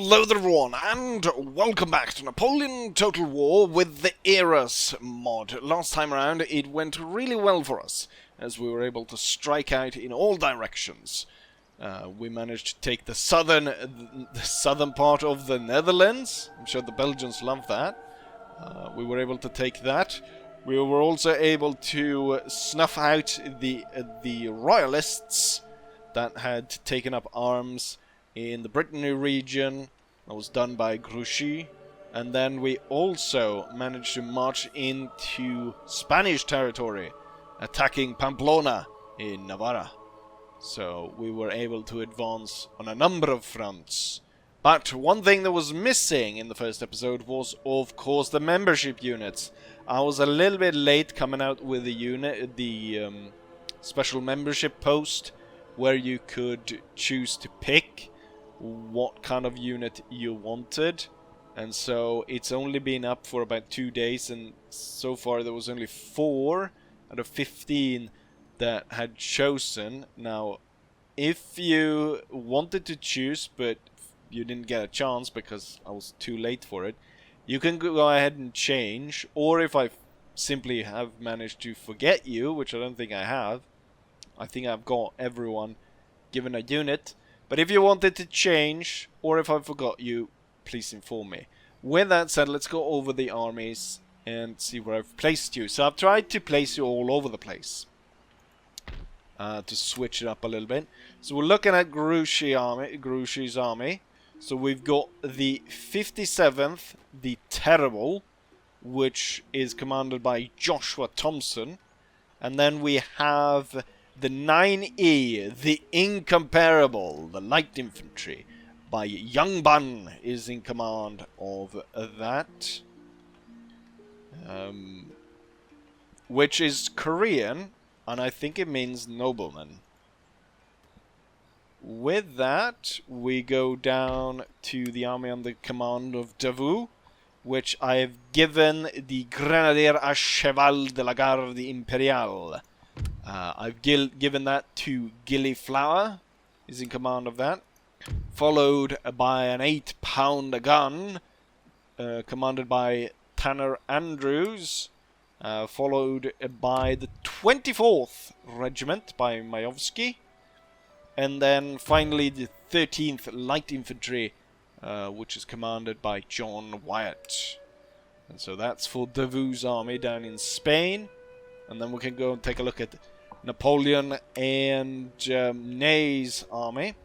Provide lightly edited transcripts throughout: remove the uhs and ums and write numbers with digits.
Hello there everyone, and welcome back to Napoleon Total War with the Eras mod. Last time around it went really well for us, as we were able to strike out in all directions. We managed to take the southern part of the Netherlands. I'm sure the Belgians love that. We were able to take that. We were also able to snuff out the royalists that had taken up arms in the Brittany region. That was done by Grouchy. And then we also managed to march into Spanish territory, attacking Pamplona in Navarra. So we were able to advance on a number of fronts. But one thing that was missing in the first episode was, of course, the membership units. I was a little bit late coming out with the special membership post, where you could choose to pick what kind of unit you wanted, and so it's only been up for about 2 days, and so far there was only 4 out of 15 that had chosen. Now, if you wanted to choose but you didn't get a chance because I was too late for it, you can go ahead and change, or if I simply have managed to forget you, which I don't think I have, I think I've got everyone given a unit. But if you wanted to change, or if I forgot you, please inform me. With that said, let's go over the armies and see where I've placed you. So I've tried to place you all over the place, to switch it up a little bit. So we're looking at Grouchy's army. So we've got the 57th, the Terrible, which is commanded by Joshua Thompson. And then we have the 9E, the Incomparable, the Light Infantry, by Young Bun is in command of that. Which is Korean, and I think it means nobleman. With that, we go down to the army under command of Davout, which I have given the Grenadier à Cheval de la Garde Impériale. I've given that to Gilliflower, is in command of that. Followed by an 8-pounder gun, commanded by Tanner Andrews. Followed by the 24th Regiment by Majowski. And then finally the 13th Light Infantry, which is commanded by John Wyatt. And so that's for Davout's army down in Spain. And then we can go and take a look at Napoleon and Ney's army,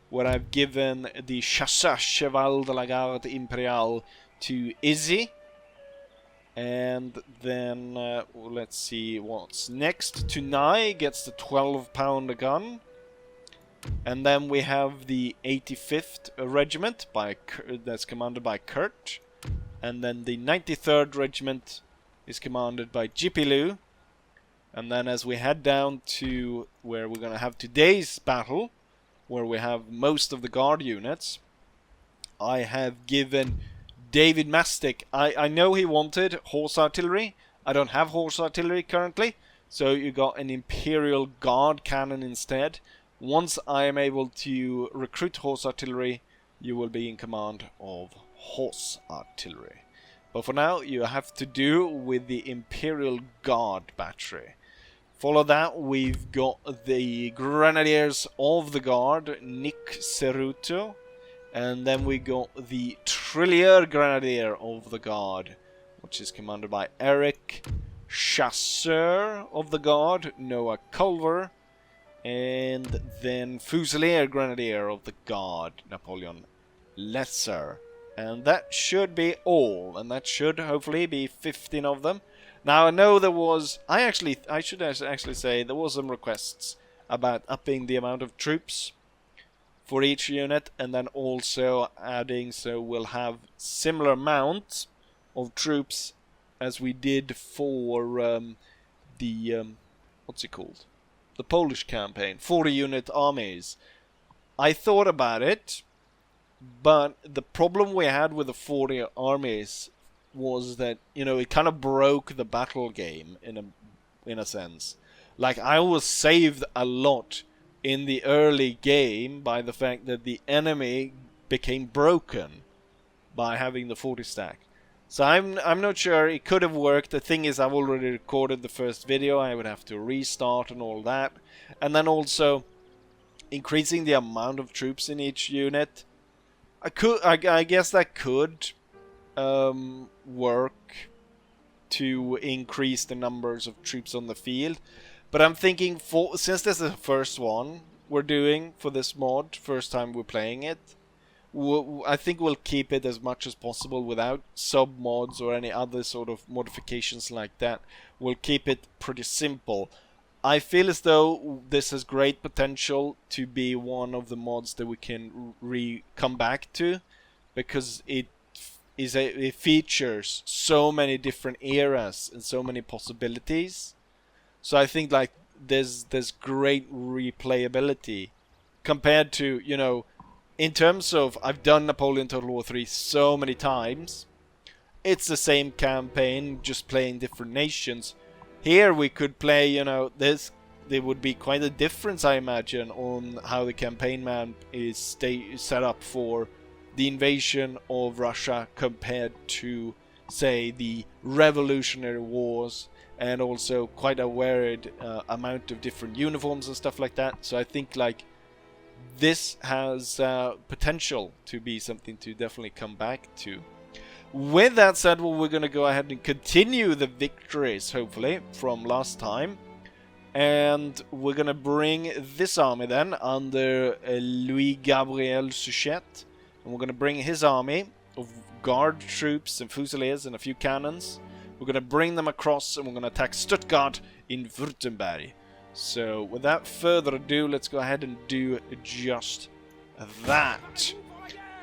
where I've given the Chasseur Cheval de la Garde Impériale to Izzy. And then, let's see what's next. Tunai gets the 12-pounder gun. And then we have the 85th Regiment that's commanded by Kurt. And then the 93rd Regiment is commanded by Jipilu. And then as we head down to where we're going to have today's battle, where we have most of the guard units, I have given David Mastic. I know he wanted horse artillery. I don't have horse artillery currently, so you got an Imperial Guard cannon instead. Once I am able to recruit horse artillery, you will be in command of horse artillery. But for now, you have to do with the Imperial Guard battery. Follow that, we've got the Grenadiers of the Guard, Nick Ceruto. And then we got the Trillier Grenadier of the Guard, which is commanded by Eric. Chasseur of the Guard, Noah Culver. And then Fusilier Grenadier of the Guard, Napoleon Lesser. And that should be all, and that should hopefully be 15 of them. Now I know there was, I should actually say there was some requests about upping the amount of troops for each unit, and then also adding, so we'll have similar amount of troops as we did for the what's it called? The Polish campaign, 40-unit armies. I thought about it, but the problem we had with the 40 armies was that, you know, it kind of broke the battle game in a sense. Like, I was saved a lot in the early game by the fact that the enemy became broken by having the 40 stack. So I'm not sure. It could have worked. The thing is, I've already recorded the first video. I would have to restart and all that. And then also increasing the amount of troops in each unit. I guess that could work to increase the numbers of troops on the field. But I'm thinking, since this is the first one we're doing for this mod, first time we're playing it, I think we'll keep it as much as possible without sub-mods or any other sort of modifications like that. We'll keep it pretty simple. I feel as though this has great potential to be one of the mods that we can come back to, because it features so many different eras and so many possibilities. So I think like there's great replayability compared to, you know, in terms of, I've done Napoleon Total War 3 so many times. It's the same campaign, just playing different nations. Here we could play, you know, there would be quite a difference, I imagine, on how the campaign map is set up for the invasion of Russia compared to, say, the Revolutionary Wars, and also quite a varied amount of different uniforms and stuff like that. So I think like this has potential to be something to definitely come back to. With that said, well, we're going to go ahead and continue the victories, hopefully, from last time. And we're going to bring this army then under Louis Gabriel Suchet. And we're going to bring his army of guard troops and fusiliers and a few cannons. We're going to bring them across and we're going to attack Stuttgart in Württemberg. So without further ado, let's go ahead and do just that.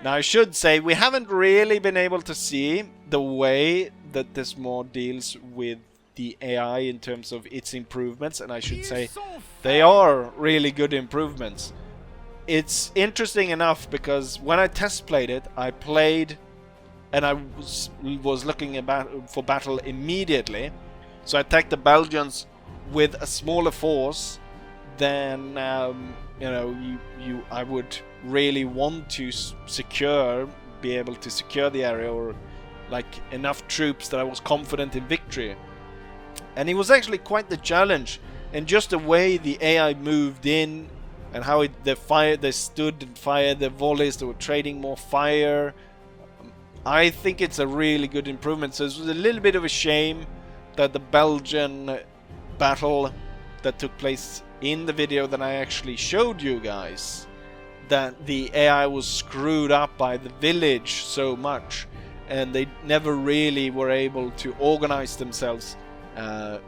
Now I should say, we haven't really been able to see the way that this mod deals with the AI in terms of its improvements, and I should say they are really good improvements. It's interesting enough because when I test played it, I played and I was looking for battle immediately. So I attacked the Belgians with a smaller force than you know, I would really want to be able to secure the area, or like enough troops that I was confident in victory. And it was actually quite the challenge, and just the way the AI moved in and how they stood and fired their volleys, they were trading more fire. I think it's a really good improvement. So it was a little bit of a shame that the Belgian battle that took place in the video that I actually showed you guys, that the AI was screwed up by the village so much, and they never really were able to organize themselves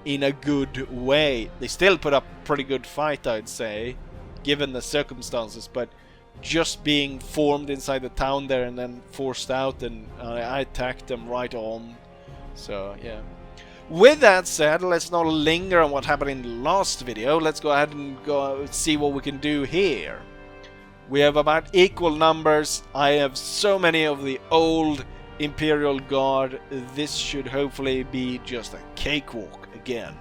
in a good way. They still put up a pretty good fight, I'd say, given the circumstances, but just being formed inside the town there and then forced out, and I attacked them right on. So yeah. With that said, let's not linger on what happened in the last video. Let's go ahead and go see what we can do here. We have about equal numbers. I have so many of the old Imperial Guard. This should hopefully be just a cakewalk again.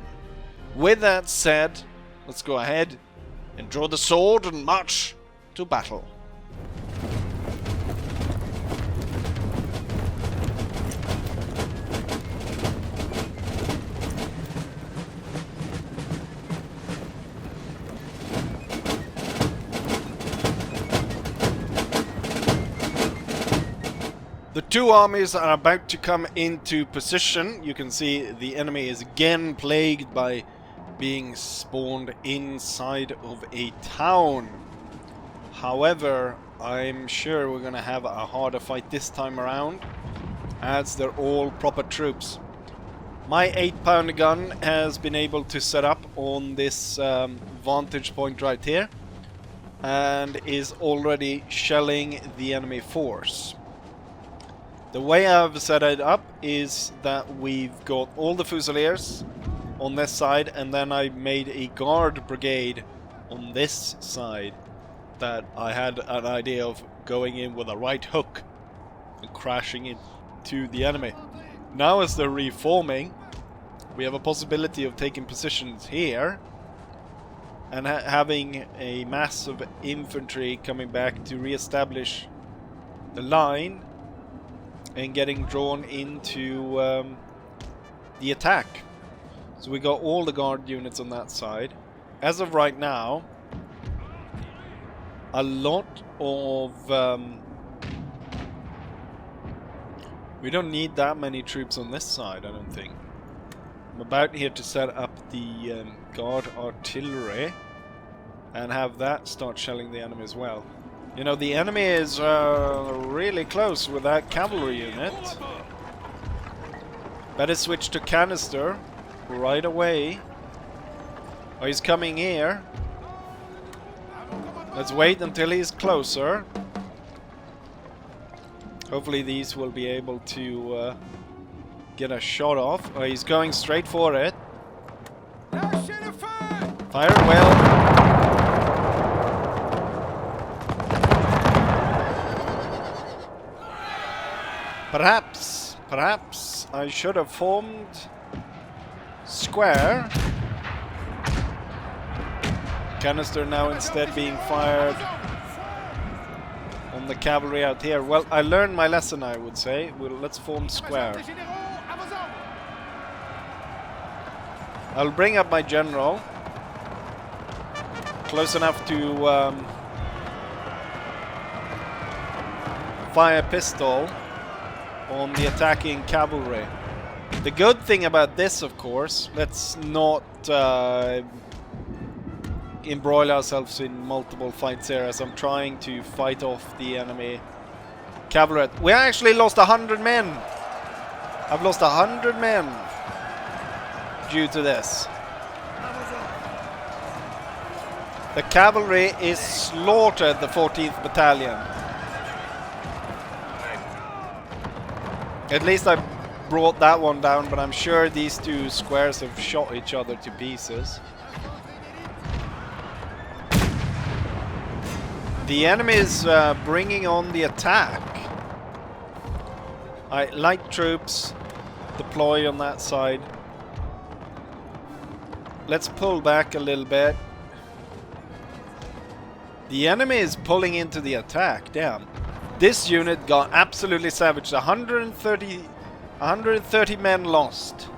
With that said, let's go ahead and draw the sword and march to battle. The two armies are about to come into position. You can see the enemy is again plagued by being spawned inside of a town. However, I'm sure we're gonna have a harder fight this time around, as they're all proper troops. My 8-pounder gun has been able to set up on this vantage point right here, and is already shelling the enemy force. The way I've set it up is that we've got all the Fusiliers on this side, and then I made a guard brigade on this side that I had an idea of going in with a right hook and crashing into the enemy. Now as they're reforming, we have a possibility of taking positions here and having a mass of infantry coming back to re-establish the line and getting drawn into the attack. So we got all the guard units on that side. As of right now, a lot of... we don't need that many troops on this side, I don't think. I'm about here to set up the guard artillery and have that start shelling the enemy as well. You know, the enemy is really close with that cavalry unit. Better switch to canister right away. Oh, he's coming here. Let's wait until he's closer. Hopefully these will be able to get a shot off. Oh, he's going straight for it. Fire well. Perhaps I should have formed square. Canister now instead being fired on the cavalry out here. Well, I learned my lesson, I would say. Well, let's form square. I'll bring up my general. Close enough to fire pistol on the attacking cavalry. The good thing about this, of course, let's not embroil ourselves in multiple fights here as I'm trying to fight off the enemy cavalry. We actually lost 100 men. I've lost 100 men due to this. The cavalry is slaughtered, the 14th Battalion. At least I brought that one down, but I'm sure these two squares have shot each other to pieces. The enemy is bringing on the attack. Light troops deploy on that side. Let's pull back a little bit. The enemy is pulling into the attack. Damn. This unit got absolutely savaged. 130 men lost.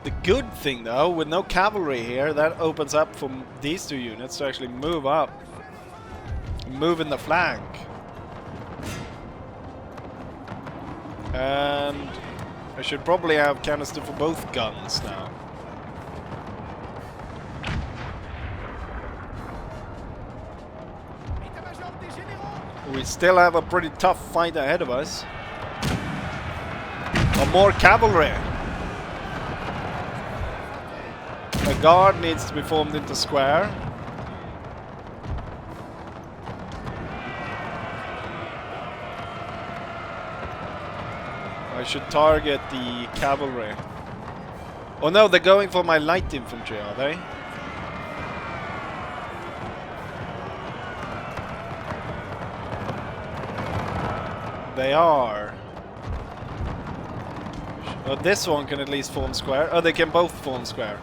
The good thing though, with no cavalry here, that opens up for these two units to actually move up. Move in the flank. And I should probably have canister for both guns now. We still have a pretty tough fight ahead of us. Or more cavalry. A guard needs to be formed into square. I should target the cavalry. Oh no, they're going for my light infantry, are they? They are. Oh, this one can at least form square. Oh, they can both form square.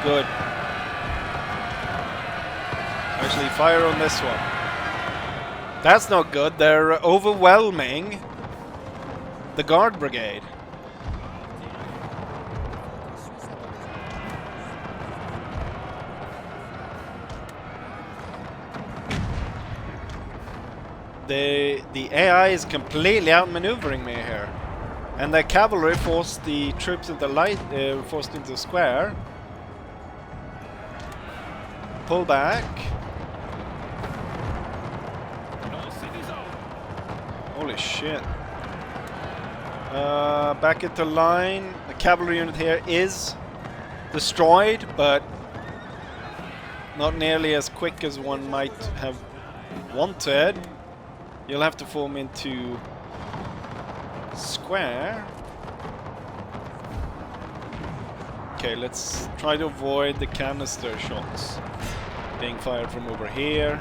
Good. Actually, fire on this one. That's not good. They're overwhelming the guard brigade. The AI is completely outmaneuvering me here, and the cavalry forced the troops into forced into square. Pull back. Holy shit! Back into line. The cavalry unit here is destroyed, but not nearly as quick as one might have wanted. You'll have to form into square. Okay, let's try to avoid the canister shots being fired from over here.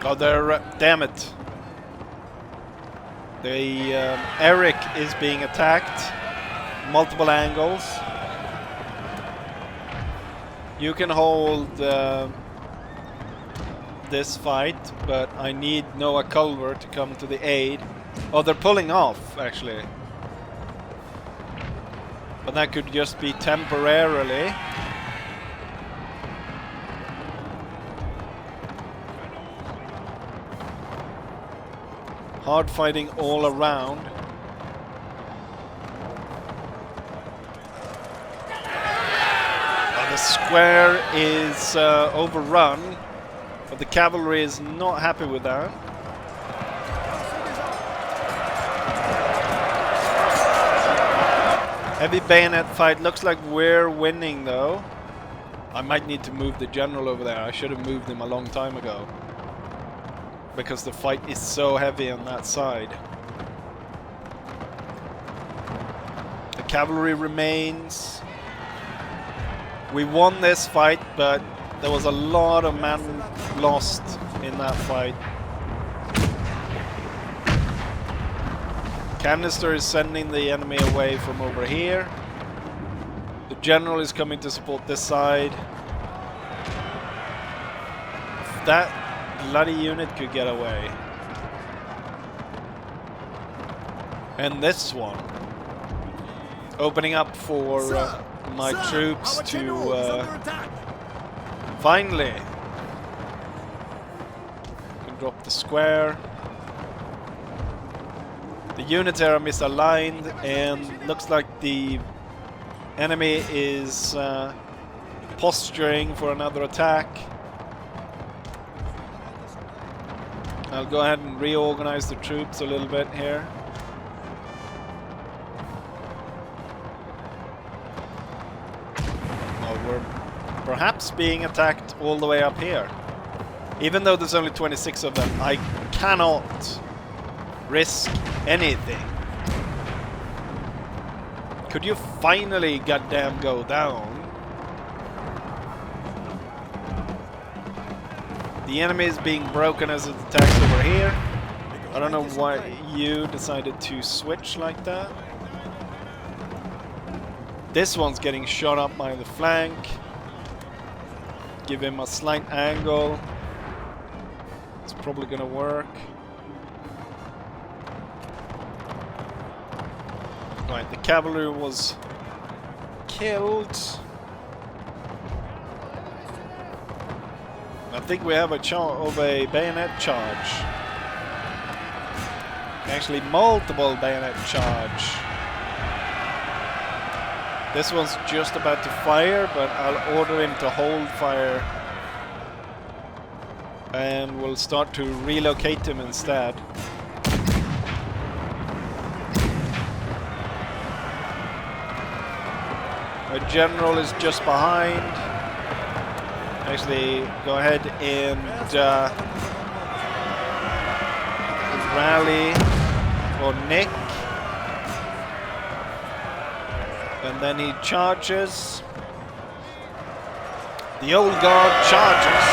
Oh, they're... damn it. The Eric is being attacked. Multiple angles. You can hold this fight, but I need Noah Culver to come to the aid. Oh, they're pulling off, actually. But that could just be temporarily. Hard fighting all around. The square is overrun, but the cavalry is not happy with that. Heavy bayonet fight. Looks like we're winning though. I might need to move the general over there. I should have moved him a long time ago, because the fight is so heavy on that side. The cavalry remains. We won this fight, but there was a lot of men lost in that fight. Canister is sending the enemy away from over here. The general is coming to support this side. If that bloody unit could get away. And this one. Opening up for my troops to finally can drop the square. The units are misaligned, and looks like the enemy is posturing for another attack. I'll go ahead and reorganize the troops a little bit here. Oh, we're perhaps being attacked all the way up here. Even though there's only 26 of them, I cannot risk anything. Could you finally goddamn go down? The enemy is being broken as it attacks over here. I don't know why you decided to switch like that. This one's getting shot up by the flank. Give him a slight angle. It's probably gonna work. Right, the cavalry was killed. I think we have a bayonet charge. Actually, multiple bayonet charge. This one's just about to fire, but I'll order him to hold fire. And we'll start to relocate him instead. Our general is just behind. Actually, go ahead and rally for Nick. And then he charges. The old guard charges.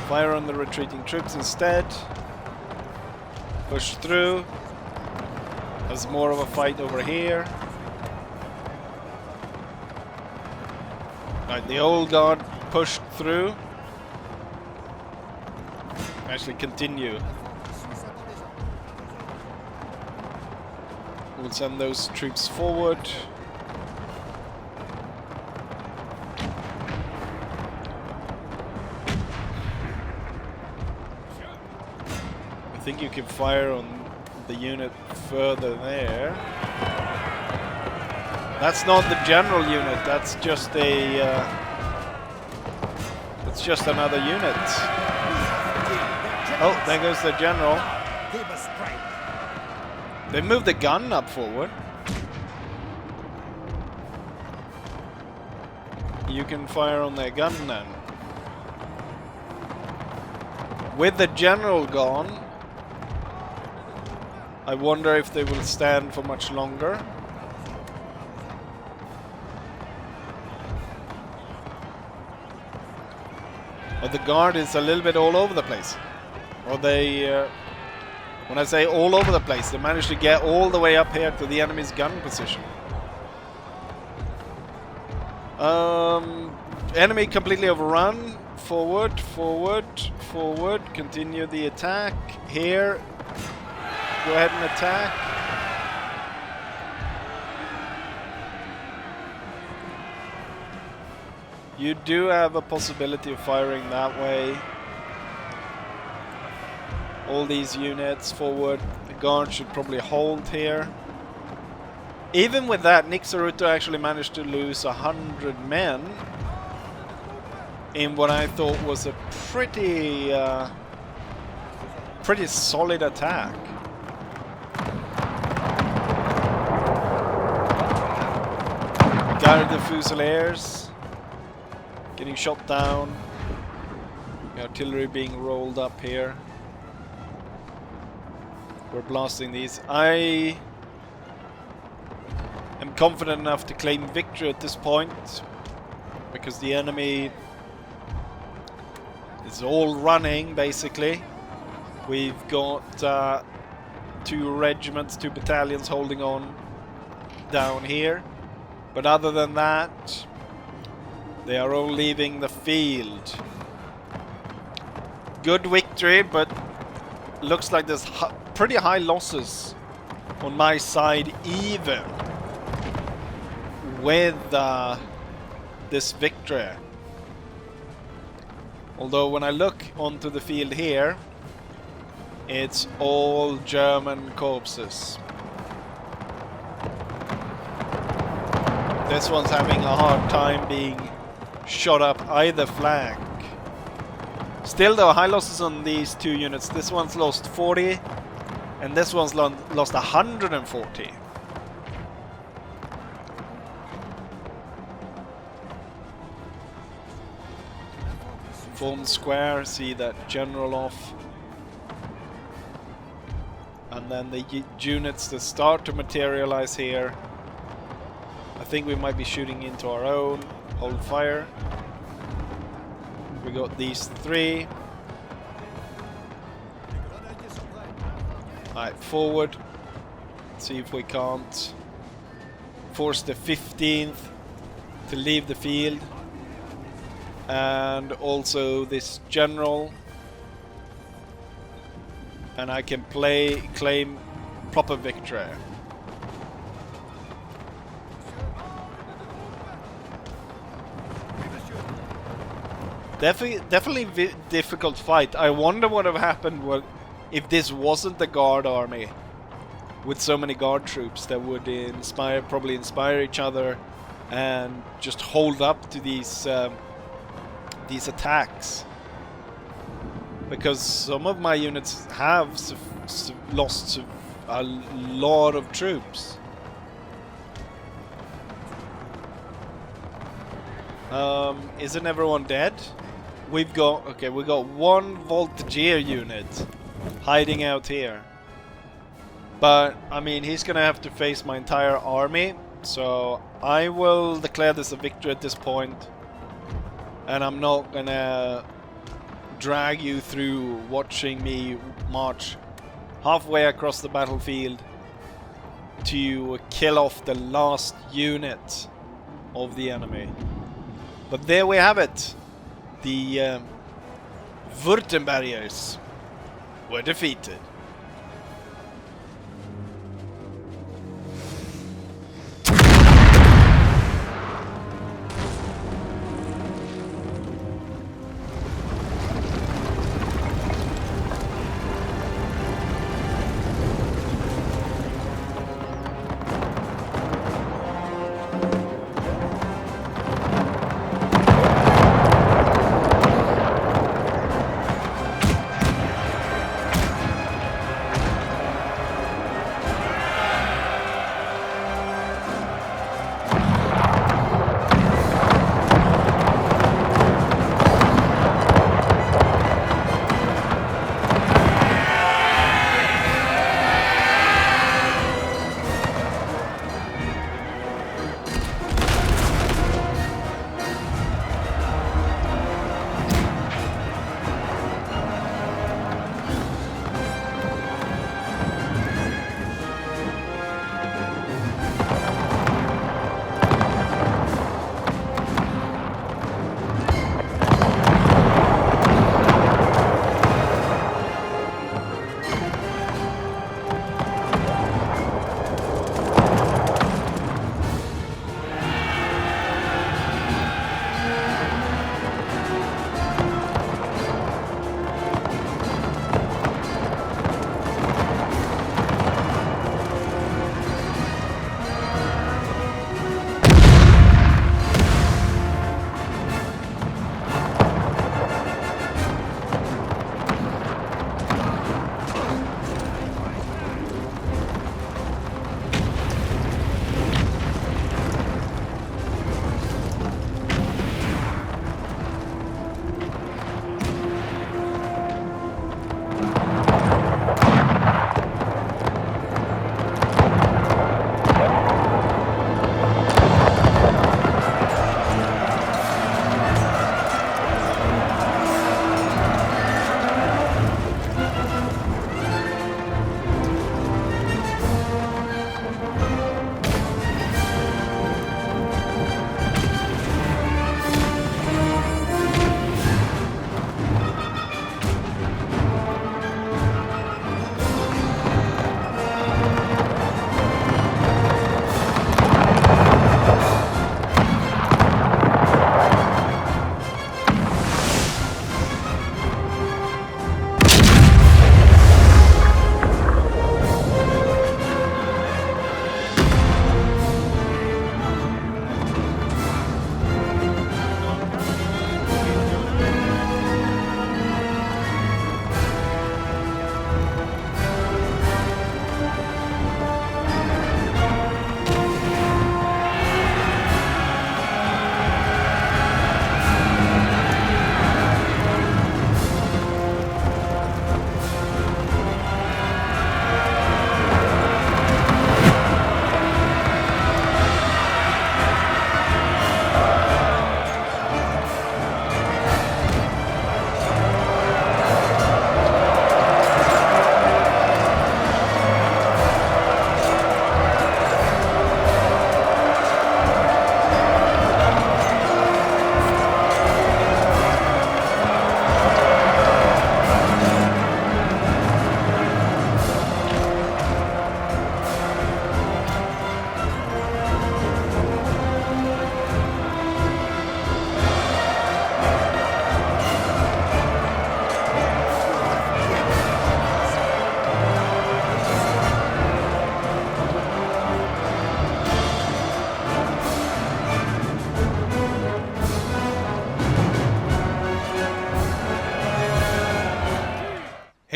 Fire on the retreating troops instead. Push through. There's more of a fight over here. Right, the old guard pushed through. Actually, continue. We'll send those troops forward. I think you can fire on the unit further there. That's not the general unit. That's just a. It's just another unit. Oh, there goes the general. They moved the gun up forward. You can fire on their gun then. With the general gone, I wonder if they will stand for much longer. But the guard is a little bit all over the place. Or they When I say all over the place, they managed to get all the way up here to the enemy's gun position. Enemy completely overrun. Forward, forward, forward. Continue the attack. Here. Go ahead and attack. You do have a possibility of firing that way. All these units forward. The guard should probably hold here. Even with that, Nick Saruto actually managed to lose 100 men in what I thought was a pretty solid attack. Guard the Fusiliers getting shot down. The artillery being rolled up here. We're blasting these. I am confident enough to claim victory at this point because the enemy is all running basically. We've got 2 regiments, 2 battalions holding on down here, but other than that they are all leaving the field. Good victory, but looks like there's pretty high losses on my side even with this victory. Although when I look onto the field here, it's all German corpses. This one's having a hard time being shot up either flank. Still though, high losses on these 2 units. This one's lost 40 and this one's lost 140. Form square, see that general off. And then the units that start to materialize here. I think we might be shooting into our own. Hold fire. We got these 3. Alright, forward. See if we can't force the 15th to leave the field. And also this general. And I can claim proper victory. Definitely difficult fight. I wonder what would have happened if this wasn't the guard army with so many guard troops that would probably inspire each other and just hold up to these attacks. Because some of my units have lost a lot of troops. Isn't everyone dead? We got 1 Voltigeur unit hiding out here. But I mean, he's gonna have to face my entire army, so I will declare this a victory at this point. And I'm not gonna drag you through watching me march halfway across the battlefield to kill off the last unit of the enemy. But there we have it. The Württembergers were defeated.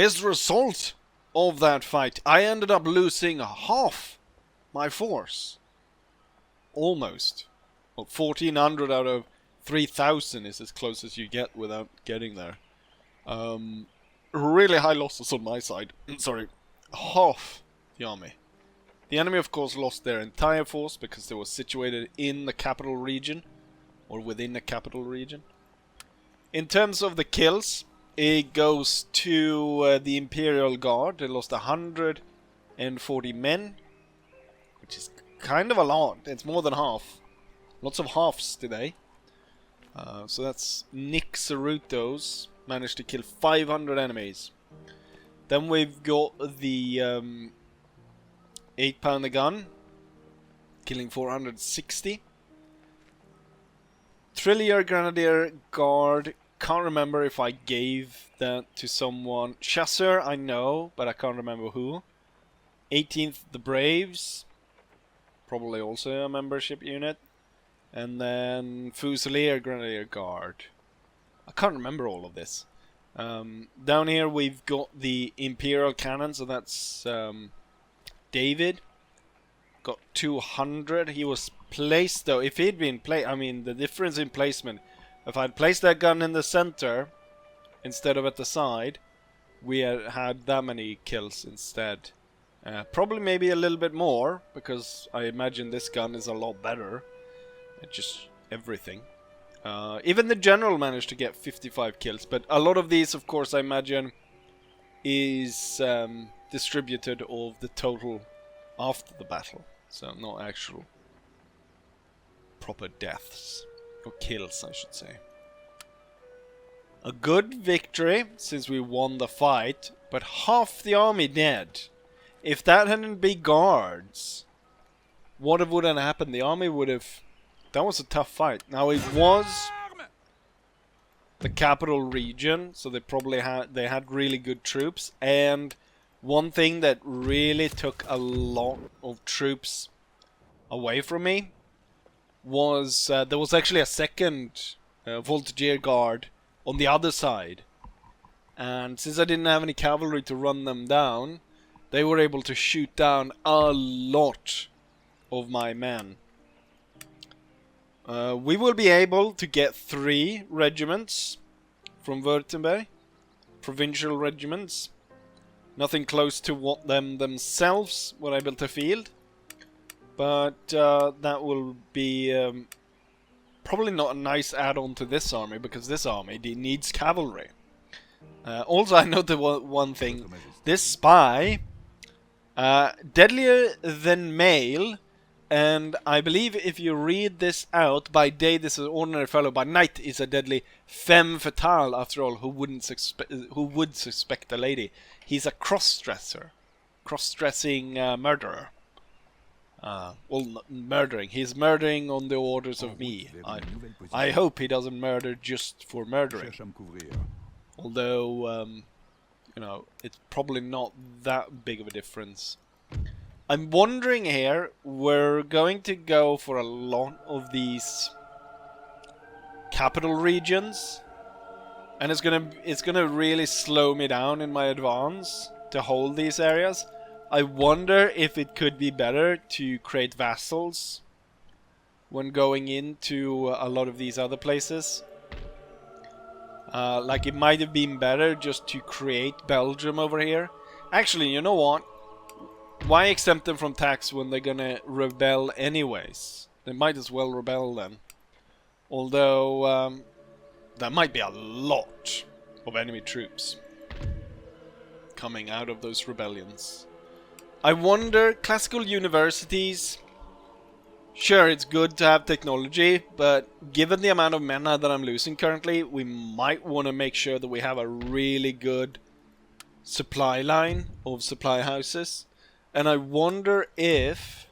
As a result of that fight, I ended up losing half my force. Almost. Well, 1,400 out of 3,000 is as close as you get without getting there. Really high losses on my side. Sorry, half the army. The enemy, of course, lost their entire force because they were situated in the capital region, or within the capital region. In terms of the kills, it goes to the Imperial Guard. They lost 140 men, which is kind of a lot. It's more than half. Lots of halves today. So that's Nick Ceruto's managed to kill 500 enemies. Then we've got the 8-pounder gun, killing 460. Trillier Grenadier Guard, can't remember if I gave that to someone. Chasseur, I know, but I can't remember who. 18th, the Braves, probably also a membership unit. And then Fusilier Grenadier Guard. I can't remember all of this. Down here we've got the Imperial Cannon, so that's David. Got 200. He was placed, though. If he'd been placed, I mean, the difference in placement. If I'd placed that gun in the center instead of at the side, we had that many kills instead. Probably maybe a little bit more, because I imagine this gun is a lot better. Just everything. Even the general managed to get 55 kills, but a lot of these, of course, I imagine is distributed of the total after the battle, so not actual proper deaths or kills, I should say. A good victory since we won the fight, but half the army dead. If that hadn't been guards, what would have happened? The army would have. That was a tough fight. Now it was the capital region, so they probably had really good troops. And one thing that really took a lot of troops away from me was there was actually a second Voltigeur Guard on the other side. And since I didn't have any cavalry to run them down, they were able to shoot down a lot of my men. We will be able to get 3 regiments from Württemberg, provincial regiments. Nothing close to what them themselves were able to field, but that will be probably not a nice add-on to this army, because this army needs cavalry. Also, I noted one thing. This spy, deadlier than male. And I believe if you read this out, by day this is an ordinary fellow, by night is a deadly femme fatale, after all, who would suspect a lady. He's a cross-dresser. Cross-dressing murderer. Well, not murdering. He's murdering on the orders of me. I hope he doesn't murder just for murdering. Although, you know, it's probably not that big of a difference. I'm wondering here, we're going to go for a lot of these capital regions, and it's gonna really slow me down in my advance to hold these areas. I wonder if it could be better to create vassals when going into a lot of these other places. Like it might have been better just to create Belgium over here. Actually, you know what? Why exempt them from tax when they're gonna rebel anyways? They might as well rebel then. Although, there might be a lot of enemy troops coming out of those rebellions. I wonder, classical universities, sure, it's good to have technology, but given the amount of men that I'm losing currently, we might want to make sure that we have a really good supply line of supply houses. And I wonder if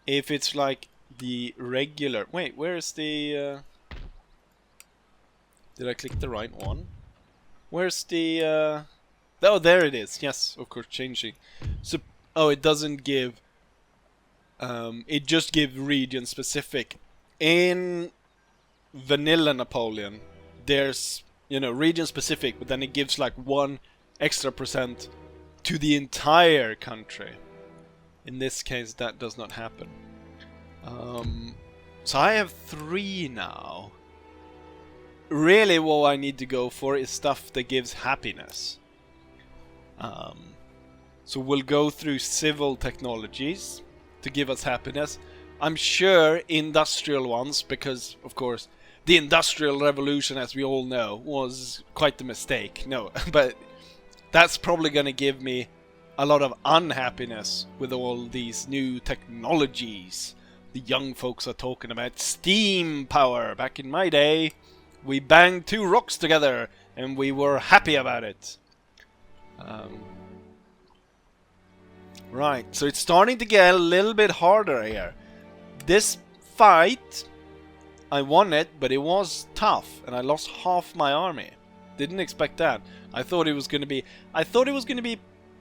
it's like the regular... Wait, where is the... Did I click the right one? Where's the... Oh, there it is. Yes, of course, changing. So, oh, it doesn't give... it just gives region specific. In vanilla Napoleon, there's you know, region specific, but then it gives like 1 extra percent to the entire country. In this case, that does not happen. So I have 3 now. Really, what I need to go for is stuff that gives happiness. So we'll go through civil technologies to give us happiness. I'm sure industrial ones, because of course the Industrial Revolution, as we all know, was quite the mistake. No, but that's probably gonna give me a lot of unhappiness with all these new technologies. The young folks are talking about steam power. Back in my day, we banged 2 rocks together and we were happy about it. Right, so it's starting to get a little bit harder here. This fight, I won it, but it was tough, and I lost half my army. Didn't expect that. I thought it was gonna be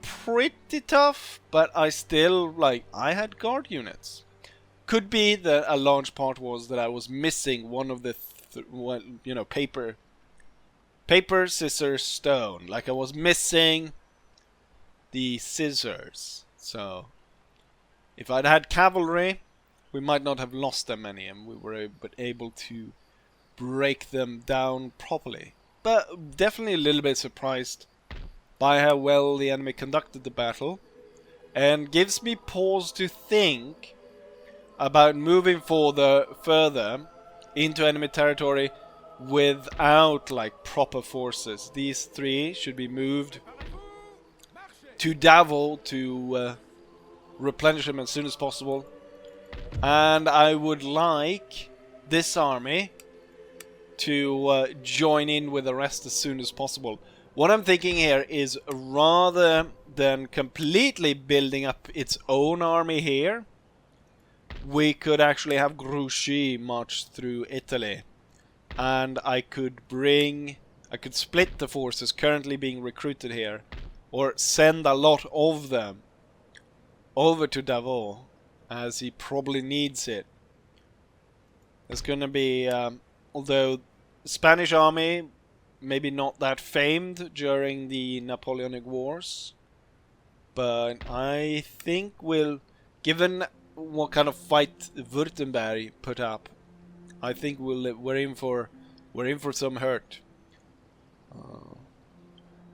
pretty tough, but I still, like, I had guard units. Could be that a large part was that I was missing one of the, you know, paper, scissors, stone. Like, I was missing the scissors. So, if I'd had cavalry, we might not have lost that many, and we were able to break them down properly. But definitely a little bit surprised by how well the enemy conducted the battle, and gives me pause to think about moving further into enemy territory without like proper forces. These 3 should be moved to Davos to replenish them as soon as possible. And I would like this army to join in with the rest as soon as possible. What I'm thinking here is, rather than completely building up its own army here, we could actually have Grouchy march through Italy. And I could split the forces currently being recruited here, or send a lot of them over to Davos, as he probably needs it. There's gonna be, although Spanish army maybe not that famed during the Napoleonic Wars, but I think given what kind of fight Württemberg put up, I think we're in for some hurt.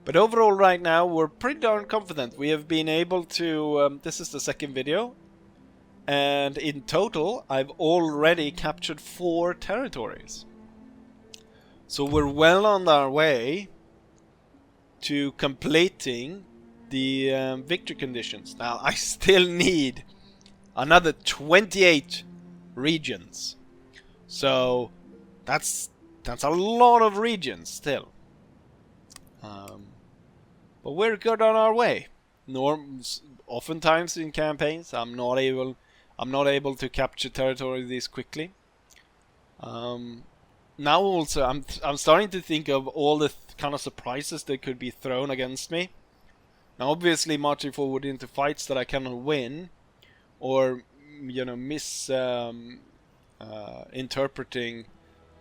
But overall, right now, we're pretty darn confident. We have been able to... this is the 2nd video. And in total, I've already captured 4 territories. So we're well on our way to completing the victory conditions. Now, I still need another 28 regions. So that's a lot of regions still. But we're good on our way. Oftentimes in campaigns, I'm not able to capture territory this quickly. Now also, I'm starting to think of all the kind of surprises that could be thrown against me. Now, obviously, marching forward into fights that I cannot win, or you know, interpreting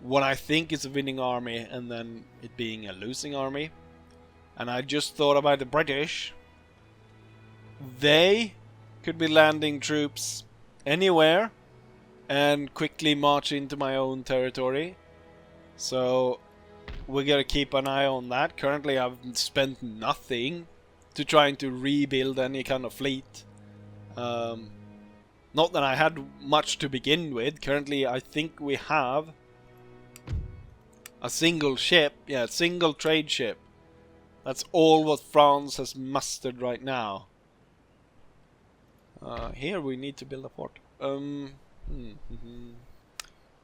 what I think is a winning army and then it being a losing army. And I just thought about the British. They could be landing troops anywhere and quickly march into my own territory. So we gotta keep an eye on that. Currently I've spent nothing to trying to rebuild any kind of fleet. Not that I had much to begin with. Currently I think we have a single ship. Yeah, a single trade ship. That's all what France has mustered right now. Here we need to build a fort.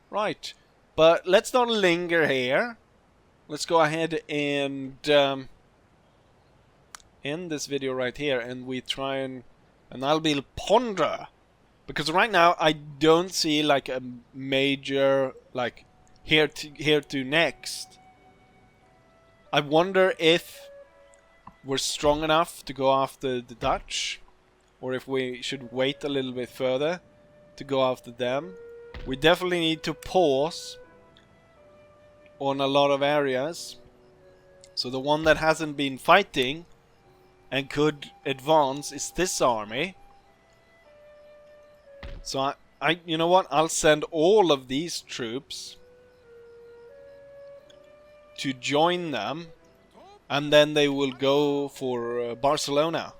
Right. But let's not linger here. Let's go ahead and end this video right here, and we try and I'll build ponder, because right now I don't see like a major like here to next. I wonder if we're strong enough to go after the Dutch, or if we should wait a little bit further to go after them. We definitely need to pause on a lot of areas So the one that hasn't been fighting and could advance is this army. So you know what? I'll send all of these troops to join them, and then they will go for Barcelona.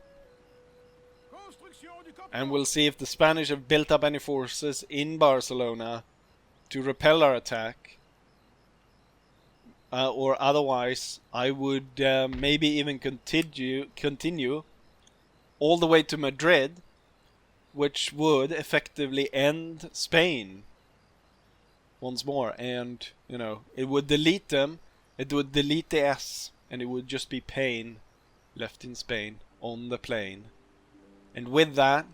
And we'll see if the Spanish have built up any forces in Barcelona to repel our attack. Or otherwise, I would maybe even continue all the way to Madrid, which would effectively end Spain once more. And, you know, it would delete them. It would delete the S, and it would just be pain left in Spain on the plane. And with that,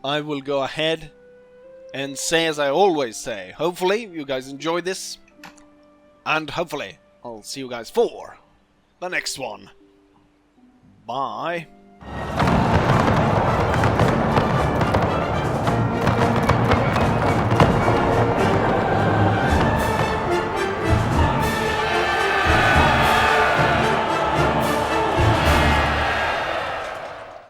I will go ahead and say as I always say, hopefully you guys enjoyed this, and hopefully I'll see you guys for the next one. Bye.